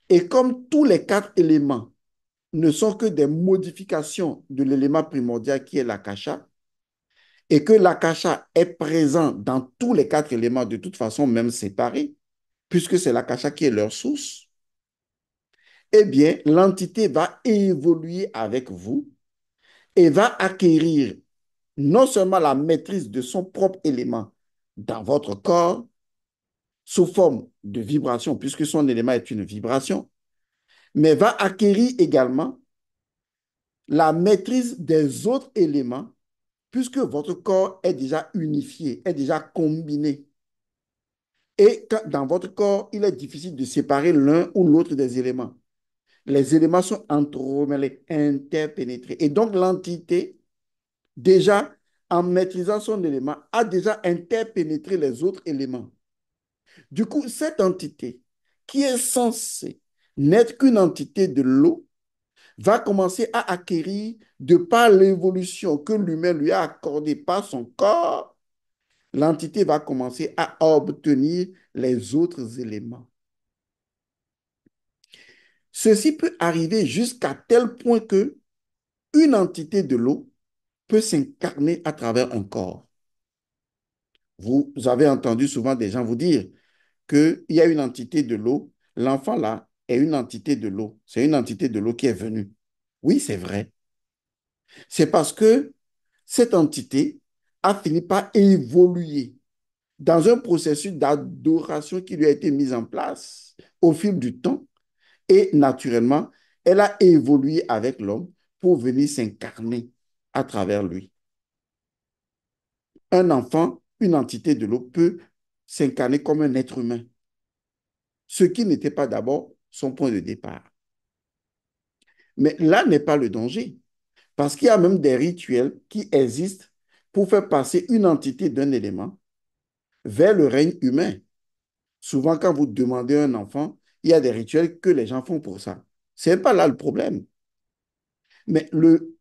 Speaker 1: Et comme tous les quatre éléments ne sont que des modifications de l'élément primordial qui est l'akasha, et que l'akasha est présent dans tous les quatre éléments de toute façon, même séparés, puisque c'est l'akasha qui est leur source, eh bien, l'entité va évoluer avec vous et va acquérir non seulement la maîtrise de son propre élément dans votre corps, sous forme de vibration, puisque son élément est une vibration, mais va acquérir également la maîtrise des autres éléments, puisque votre corps est déjà unifié, est déjà combiné. Et dans votre corps, il est difficile de séparer l'un ou l'autre des éléments. Les éléments sont entremêlés, interpénétrés. Et donc, l'entité, déjà, en maîtrisant son élément, a déjà interpénétré les autres éléments. Du coup, cette entité, qui est censée n'être qu'une entité de l'eau, va commencer à acquérir, de par l'évolution que l'humain lui a accordée par son corps, l'entité va commencer à obtenir les autres éléments. Ceci peut arriver jusqu'à tel point que une entité de l'eau peut s'incarner à travers un corps. Vous avez entendu souvent des gens vous dire qu'il y a une entité de l'eau, l'enfant là est une entité de l'eau. C'est une entité de l'eau qui est venue. Oui, c'est vrai. C'est parce que cette entité a fini par évoluer dans un processus d'adoration qui lui a été mis en place au fil du temps et naturellement, elle a évolué avec l'homme pour venir s'incarner à travers lui. Un enfant, une entité de l'eau, peut s'incarner comme un être humain, ce qui n'était pas d'abord son point de départ. Mais là n'est pas le danger, parce qu'il y a même des rituels qui existent pour faire passer une entité d'un élément vers le règne humain. Souvent, quand vous demandez à un enfant, il y a des rituels que les gens font pour ça. Ce n'est pas là le problème.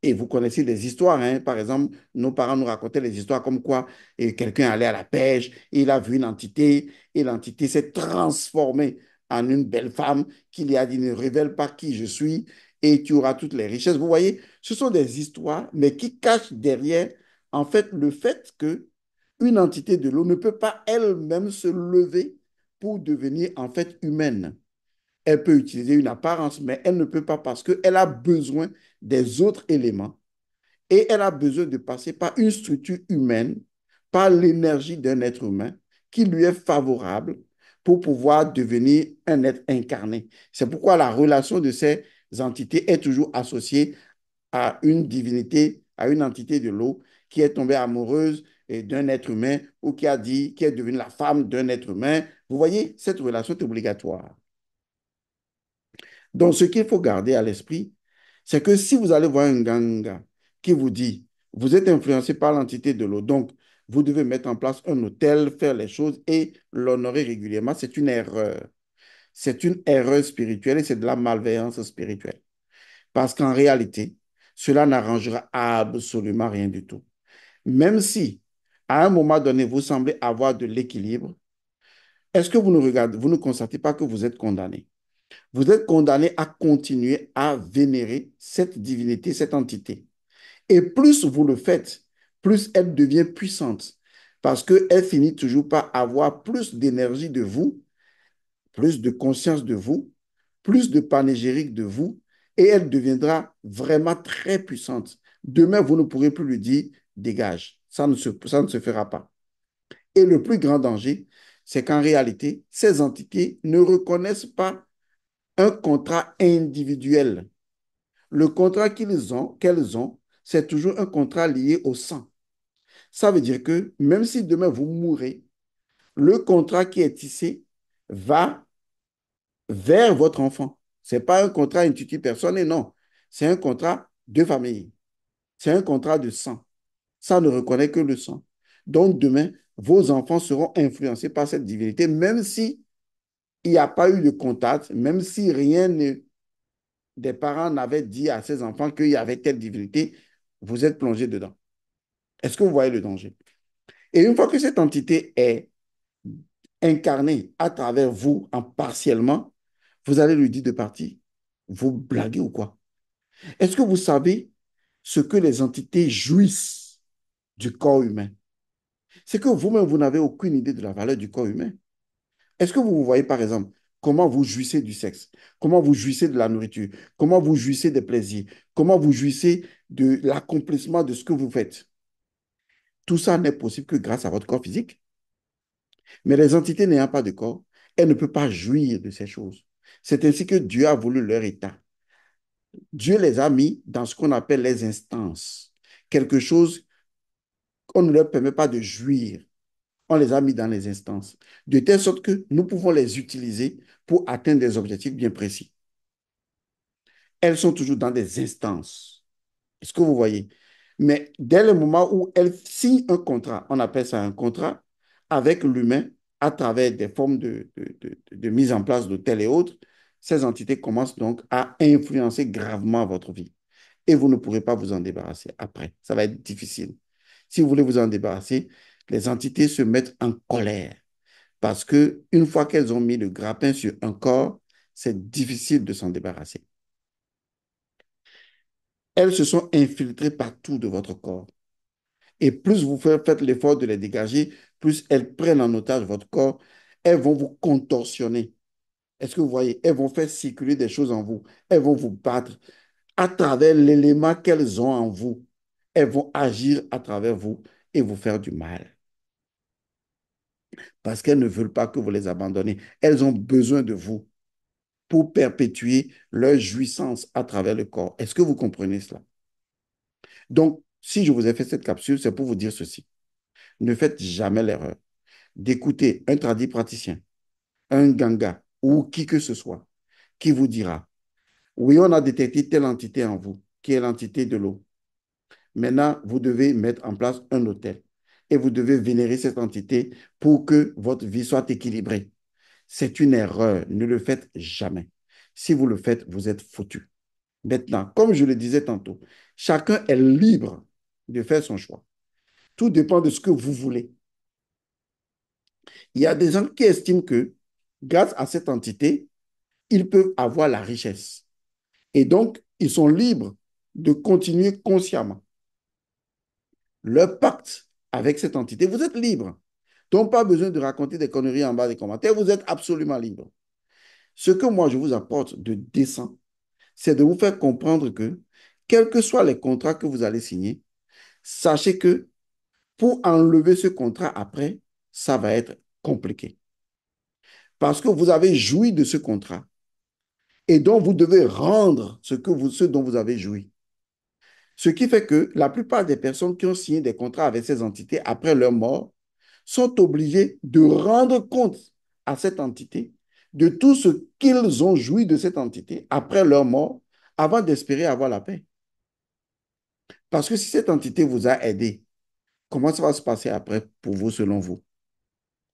Speaker 1: Et vous connaissez des histoires, hein. Par exemple, nos parents nous racontaient des histoires comme quoi quelqu'un allait à la pêche, il a vu une entité, et l'entité s'est transformée en une belle femme qui lui a dit, ne révèle pas qui je suis, et tu auras toutes les richesses. Vous voyez, ce sont des histoires, mais qui cachent derrière, en fait, le fait que une entité de l'eau ne peut pas elle-même se lever pour devenir, en fait, humaine. Elle peut utiliser une apparence, mais elle ne peut pas parce qu'elle a besoin des autres éléments et elle a besoin de passer par une structure humaine, par l'énergie d'un être humain qui lui est favorable pour pouvoir devenir un être incarné. C'est pourquoi la relation de ces entités est toujours associée à une divinité, à une entité de l'eau qui est tombée amoureuse d'un être humain ou qui a dit, qui est devenue la femme d'un être humain. Vous voyez, cette relation est obligatoire. Donc, ce qu'il faut garder à l'esprit, c'est que si vous allez voir un ganga qui vous dit, vous êtes influencé par l'entité de l'eau, donc vous devez mettre en place un hôtel, faire les choses et l'honorer régulièrement, c'est une erreur. C'est une erreur spirituelle et c'est de la malveillance spirituelle. Parce qu'en réalité, cela n'arrangera absolument rien du tout. Même si, à un moment donné, vous semblez avoir de l'équilibre, est-ce que vous ne constatez pas que vous êtes condamné? Vous êtes condamné à continuer à vénérer cette divinité, cette entité. Et plus vous le faites, plus elle devient puissante parce qu'elle finit toujours par avoir plus d'énergie de vous, plus de conscience de vous, plus de panégyrique de vous, et elle deviendra vraiment très puissante. Demain, vous ne pourrez plus lui dire dégage. Ça ne se fera pas. Et le plus grand danger, c'est qu'en réalité, ces entités ne reconnaissent pas un contrat individuel. Le contrat qu'elles ont, c'est toujours un contrat lié au sang. Ça veut dire que même si demain vous mourrez, le contrat qui est tissé va vers votre enfant. Ce n'est pas un contrat intitulé personnel, non. C'est un contrat de famille. C'est un contrat de sang. Ça ne reconnaît que le sang. Donc demain, vos enfants seront influencés par cette divinité, même si il n'y a pas eu de contact, même si rien ne des parents n'avaient dit à ses enfants qu'il y avait telle divinité, vous êtes plongé dedans. Est-ce que vous voyez le danger? Et une fois que cette entité est incarnée à travers vous en partiellement, vous allez lui dire de partir. Vous blaguez ou quoi? Est-ce que vous savez ce que les entités jouissent du corps humain? C'est que vous-même, vous n'avez aucune idée de la valeur du corps humain. Est-ce que vous vous voyez, par exemple, comment vous jouissez du sexe, comment vous jouissez de la nourriture, comment vous jouissez des plaisirs, comment vous jouissez de l'accomplissement de ce que vous faites? Tout ça n'est possible que grâce à votre corps physique. Mais les entités n'ayant pas de corps, elles ne peuvent pas jouir de ces choses. C'est ainsi que Dieu a voulu leur état. Dieu les a mis dans ce qu'on appelle les instances. Quelque chose qu'on ne leur permet pas de jouir. On les a mis dans les instances. De telle sorte que nous pouvons les utiliser pour atteindre des objectifs bien précis. Elles sont toujours dans des instances. Est-ce que vous voyez? Mais dès le moment où elles signent un contrat, on appelle ça un contrat, avec l'humain, à travers des formes de mise en place d'hôtels et autres, ces entités commencent donc à influencer gravement votre vie. Et vous ne pourrez pas vous en débarrasser après. Ça va être difficile. Si vous voulez vous en débarrasser, les entités se mettent en colère parce que une fois qu'elles ont mis le grappin sur un corps, c'est difficile de s'en débarrasser. Elles se sont infiltrées partout de votre corps. Et plus vous faites l'effort de les dégager, plus elles prennent en otage votre corps. Elles vont vous contorsionner. Est-ce que vous voyez? Elles vont faire circuler des choses en vous. Elles vont vous battre à travers l'élément qu'elles ont en vous. Elles vont agir à travers vous et vous faire du mal. Parce qu'elles ne veulent pas que vous les abandonnez. Elles ont besoin de vous. pour perpétuer leur jouissance à travers le corps. Est-ce que vous comprenez cela? Donc, si je vous ai fait cette capsule, c'est pour vous dire ceci. Ne faites jamais l'erreur d'écouter un tradit praticien, un ganga ou qui que ce soit qui vous dira, oui, on a détecté telle entité en vous, qui est l'entité de l'eau. Maintenant, vous devez mettre en place un autel et vous devez vénérer cette entité pour que votre vie soit équilibrée. C'est une erreur. Ne le faites jamais. Si vous le faites, vous êtes foutu. Maintenant, comme je le disais tantôt, chacun est libre de faire son choix. Tout dépend de ce que vous voulez. Il y a des gens qui estiment que grâce à cette entité, ils peuvent avoir la richesse. Et donc, ils sont libres de continuer consciemment leur pacte avec cette entité. Vous êtes libre. Donc, pas besoin de raconter des conneries en bas des commentaires. Vous êtes absolument libre. Ce que moi, je vous apporte de décent, c'est de vous faire comprendre que, quels que soient les contrats que vous allez signer, sachez que pour enlever ce contrat après, ça va être compliqué. Parce que vous avez joui de ce contrat et donc vous devez rendre ce dont vous avez joui. Ce qui fait que la plupart des personnes qui ont signé des contrats avec ces entités après leur mort sont obligées de rendre compte à cette entité de tout ce qu'ils ont joui de cette entité après leur mort avant d'espérer avoir la paix. Parce que si cette entité vous a aidé, comment ça va se passer après pour vous, selon vous?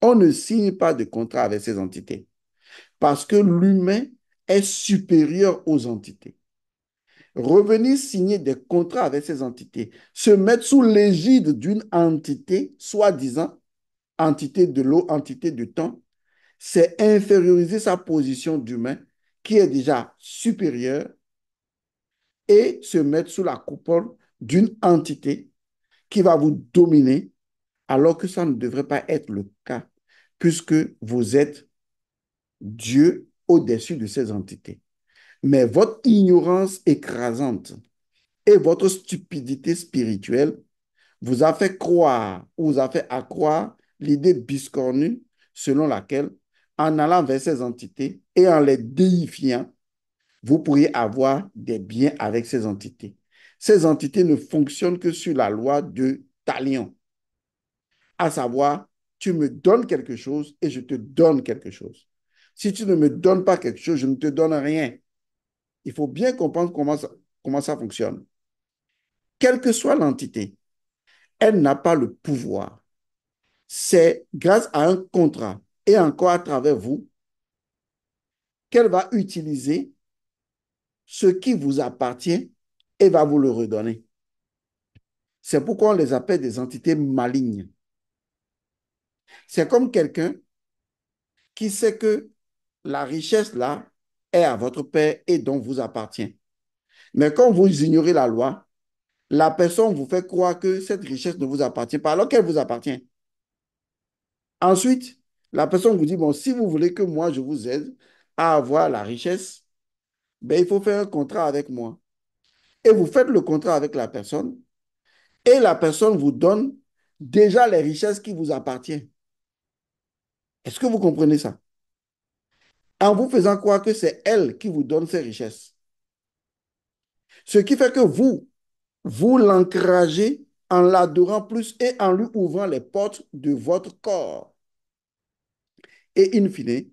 Speaker 1: On ne signe pas de contrat avec ces entités parce que l'humain est supérieur aux entités. Revenir signer des contrats avec ces entités, se mettre sous l'égide d'une entité, soi-disant entité de l'eau, entité du temps, c'est inférioriser sa position d'humain qui est déjà supérieure et se mettre sous la coupole d'une entité qui va vous dominer alors que ça ne devrait pas être le cas puisque vous êtes Dieu au-dessus de ces entités. Mais votre ignorance écrasante et votre stupidité spirituelle vous a fait croire ou vous a fait accroire l'idée biscornue selon laquelle, en allant vers ces entités et en les déifiant, vous pourriez avoir des biens avec ces entités. Ces entités ne fonctionnent que sur la loi de Talion, à savoir, tu me donnes quelque chose et je te donne quelque chose. Si tu ne me donnes pas quelque chose, je ne te donne rien. Il faut bien comprendre comment ça fonctionne. Quelle que soit l'entité, elle n'a pas le pouvoir. C'est grâce à un contrat et encore à travers vous qu'elle va utiliser ce qui vous appartient et va vous le redonner. C'est pourquoi on les appelle des entités malignes. C'est comme quelqu'un qui sait que la richesse là est à votre père et donc vous appartient. Mais quand vous ignorez la loi, la personne vous fait croire que cette richesse ne vous appartient pas alors qu'elle vous appartient. Ensuite, la personne vous dit, bon, si vous voulez que moi je vous aide à avoir la richesse, ben, il faut faire un contrat avec moi. Et vous faites le contrat avec la personne et la personne vous donne déjà les richesses qui vous appartiennent. Est-ce que vous comprenez ça? En vous faisant croire que c'est elle qui vous donne ces richesses. Ce qui fait que vous l'encouragez en l'adorant plus et en lui ouvrant les portes de votre corps. Et in fine,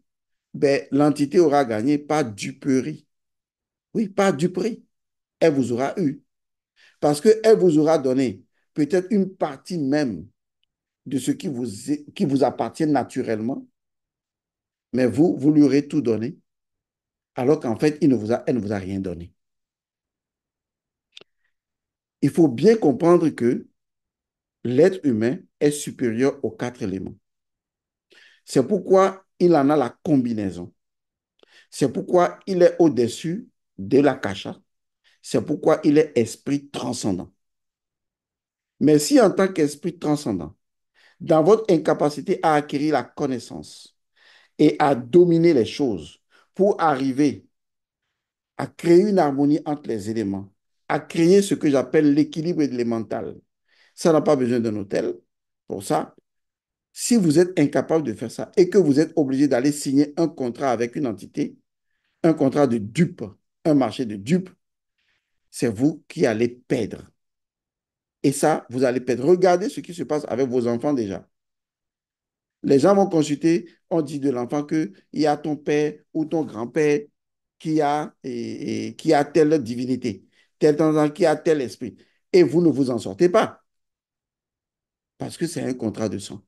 Speaker 1: ben, l'entité aura gagné par duperie. Oui, par duperie. Elle vous aura eu. Parce qu'elle vous aura donné peut-être une partie même de ce qui vous appartient naturellement, mais vous lui aurez tout donné, alors qu'en fait, elle ne vous a rien donné. Il faut bien comprendre que l'être humain est supérieur aux quatre éléments. C'est pourquoi il en a la combinaison. C'est pourquoi il est au-dessus de la kasha. C'est pourquoi il est esprit transcendant. Mais si en tant qu'esprit transcendant, dans votre incapacité à acquérir la connaissance et à dominer les choses pour arriver à créer une harmonie entre les éléments, à créer ce que j'appelle l'équilibre élémental, ça n'a pas besoin d'un hôtel. Pour ça, si vous êtes incapable de faire ça et que vous êtes obligé d'aller signer un contrat avec une entité, un contrat de dupe, un marché de dupe, c'est vous qui allez perdre. Et ça, vous allez perdre. Regardez ce qui se passe avec vos enfants déjà. Les gens vont consulter, on dit de l'enfant qu'il y a ton père ou ton grand-père qui a telle divinité, tel enfant qui a tel esprit. Et vous ne vous en sortez pas parce que c'est un contrat de sang.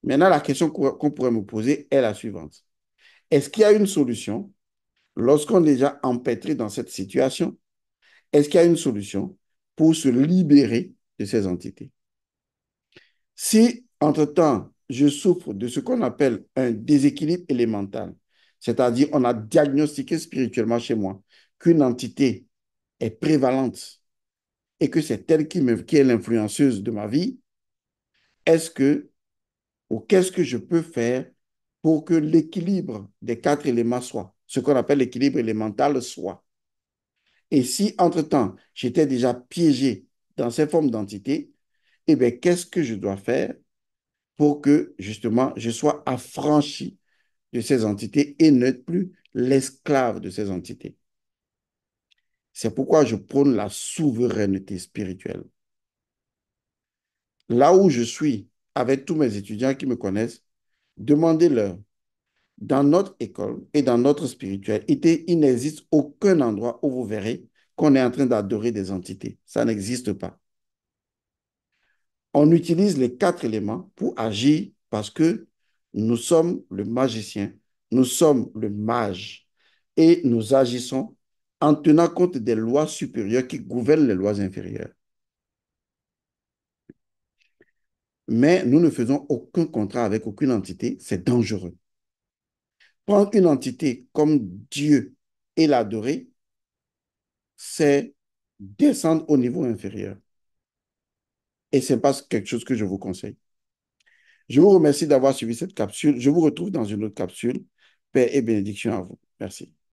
Speaker 1: Maintenant, la question qu'on pourrait me poser est la suivante. Est-ce qu'il y a une solution lorsqu'on est déjà empêtré dans cette situation? Est-ce qu'il y a une solution pour se libérer de ces entités? Si, entre-temps, je souffre de ce qu'on appelle un déséquilibre élémental, c'est-à-dire on a diagnostiqué spirituellement chez moi qu'une entité est prévalente et que c'est elle qui est l'influenceuse de ma vie, est-ce que ou qu'est-ce que je peux faire pour que l'équilibre des quatre éléments soit, ce qu'on appelle l'équilibre élémental soit? Et si, entre-temps, j'étais déjà piégé dans ces formes d'entités, eh bien, qu'est-ce que je dois faire pour que, justement, je sois affranchi de ces entités et n'être plus l'esclave de ces entités? C'est pourquoi je prône la souveraineté spirituelle. Là où je suis, avec tous mes étudiants qui me connaissent, demandez-leur, dans notre école et dans notre spiritualité, il n'existe aucun endroit où vous verrez qu'on est en train d'adorer des entités. Ça n'existe pas. On utilise les quatre éléments pour agir parce que nous sommes le magicien, nous sommes le mage et nous agissons en tenant compte des lois supérieures qui gouvernent les lois inférieures. Mais nous ne faisons aucun contrat avec aucune entité, c'est dangereux. Prendre une entité comme Dieu et l'adorer, c'est descendre au niveau inférieur. Et ce n'est pas quelque chose que je vous conseille. Je vous remercie d'avoir suivi cette capsule. Je vous retrouve dans une autre capsule. Paix et bénédiction à vous. Merci.